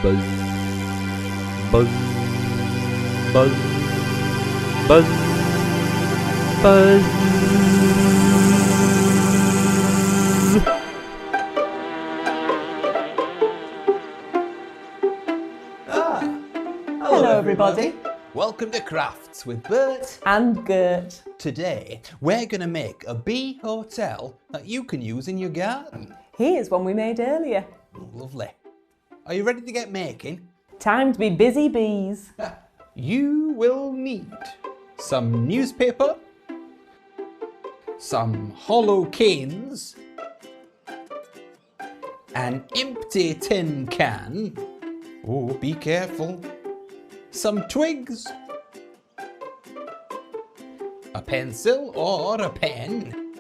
Buzz, buzz, buzz, buzz, buzz. Hello everybody. Welcome to Crafts with Bert And Gert. Today we're going to make a bee hotel that you can use in your garden. Here's one we made earlier. Lovely. Are you ready to get making? Time to be busy bees. You will need some newspaper, some hollow canes, an empty tin can, oh be careful, some twigs, a pencil or a pen,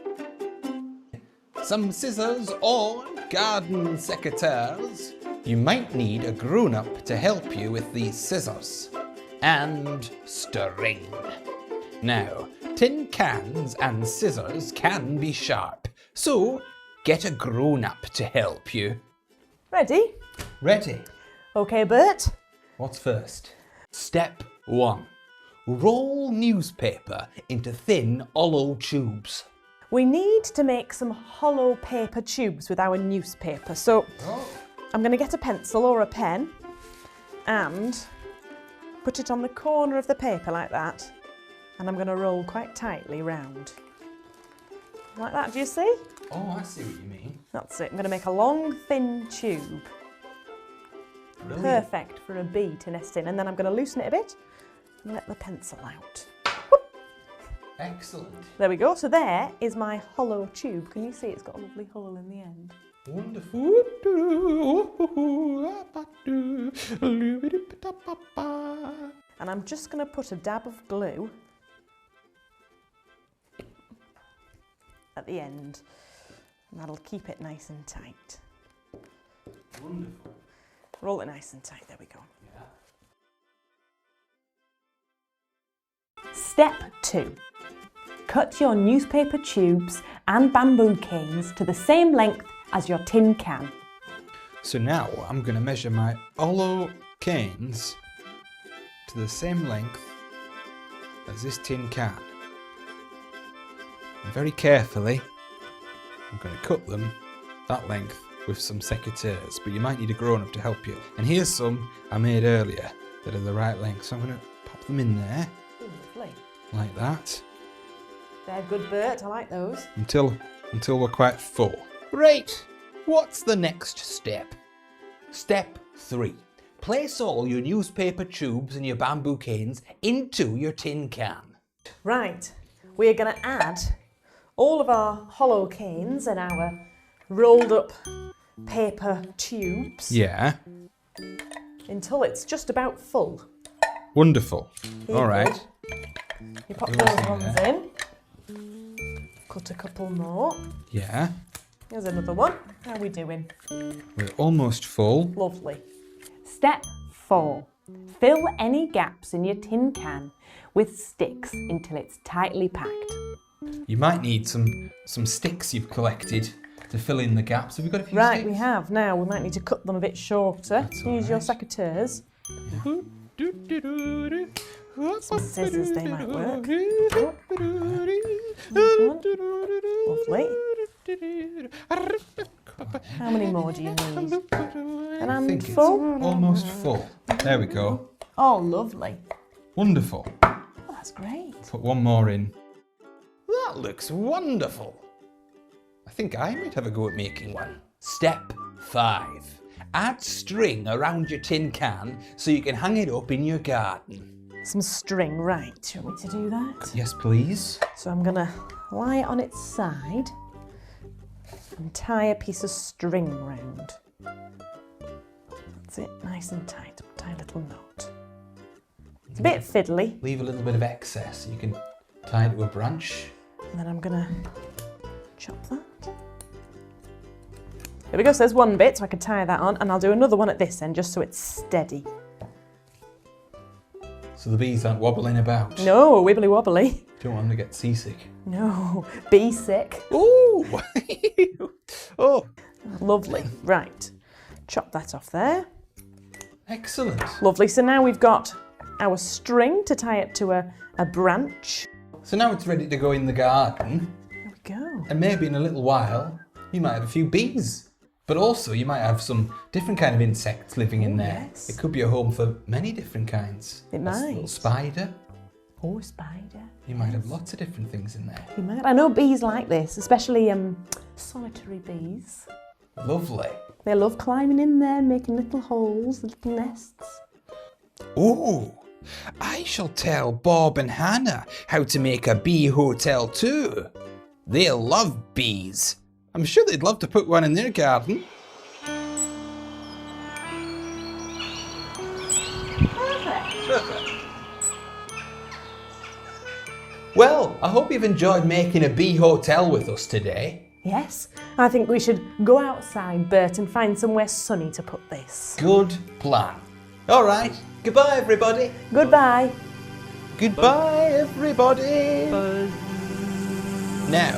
some scissors or garden secateurs. You might need a grown-up to help you with these scissors, and string. Now, tin cans and scissors can be sharp, so get a grown-up to help you. Ready? Ready? Okay, Bert. What's first? Step 1. Roll newspaper into thin, hollow tubes. We need to make some hollow paper tubes with our newspaper, so I'm going to get a pencil or a pen and put it on the corner of the paper like that, and I'm going to roll quite tightly round. Like that, do you see? Oh, I see what you mean. That's it. I'm going to make a long, thin tube. Brilliant. Perfect for a bee to nest in, and then I'm going to loosen it a bit and let the pencil out. Excellent. There we go. So there is my hollow tube. Can you see it's got a lovely hole in the end? Wonderful. And I'm just going to put a dab of glue at the end, and that'll keep it nice and tight. Wonderful. Roll it nice and tight. There we go. Yeah. Step 2. Cut your newspaper tubes and bamboo canes to the same length as your tin can. So now I'm going to measure my hollow canes to the same length as this tin can. And very carefully, I'm going to cut them that length with some secateurs, but you might need a grown-up to help you. And here's some I made earlier that are the right length, so I'm going to pop them in there. Ooh, lovely. Like that. They're good, Bert. I like those. Until we're quite full. Right, what's the next step? Step 3. Place all your newspaper tubes and your bamboo canes into your tin can. Right, we're going to add all of our hollow canes and our rolled up paper tubes Yeah, until it's just about full. wonderful. Here All you right. go. You pop Everything those ones there. in. Cut a couple more. Yeah, Here's another one. How are we doing? we're almost full. Lovely. Step 4. Fill any gaps in your tin can with sticks until it's tightly packed. You might need some sticks you've collected to fill in the gaps. Have we got a few Right, sticks? we have. Now we might need to cut them a bit shorter. That's Use all your right. secateurs. Some scissors, they might work. There's one. Lovely. How many more do you need? An I think it's handful? almost full. There we go. Oh, lovely. Wonderful. Oh, that's great. Put one more in. That looks wonderful. I think I might have a go at making one. Step 5. Add string around your tin can so you can hang it up in your garden. Some string, right. Do you want me to do that? Yes, please. So I'm going to lie it on its side and tie a piece of string round. That's it, nice and tight. Tie a little knot. It's a bit fiddly. Leave a little bit of excess so you can tie it to a branch. And then I'm going to chop that. There we go, so there's one bit, so I can tie that on, and I'll do another one at this end just so it's steady. So the bees aren't wobbling about. No, wibbly wobbly. Don't want them to get seasick. No, bee sick. Ooh! Oh! Lovely. Right, chop that off there. Excellent. Lovely. So now we've got our string to tie it to a branch. So now it's ready to go in the garden. There we go. And maybe in a little while, you might have a few bees. But also you might have some different kind of insects living in there. Yes. It could be a home for many different kinds. It A might. little spider. Oh, a spider. You might have lots of different things in there. You might. I know bees like this, especially solitary bees. Lovely. They love climbing in there, making little holes, little nests. Ooh, I shall tell Bob and Hannah how to make a bee hotel too. They'll love bees. I'm sure they'd love to put one in their garden. Perfect. Well, I hope you've enjoyed making a bee hotel with us today. Yes, I think we should go outside, Bert, and find somewhere sunny to put this. Good plan. All right, goodbye everybody. Goodbye. Goodbye everybody. Buzz. Now,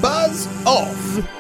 buzz off.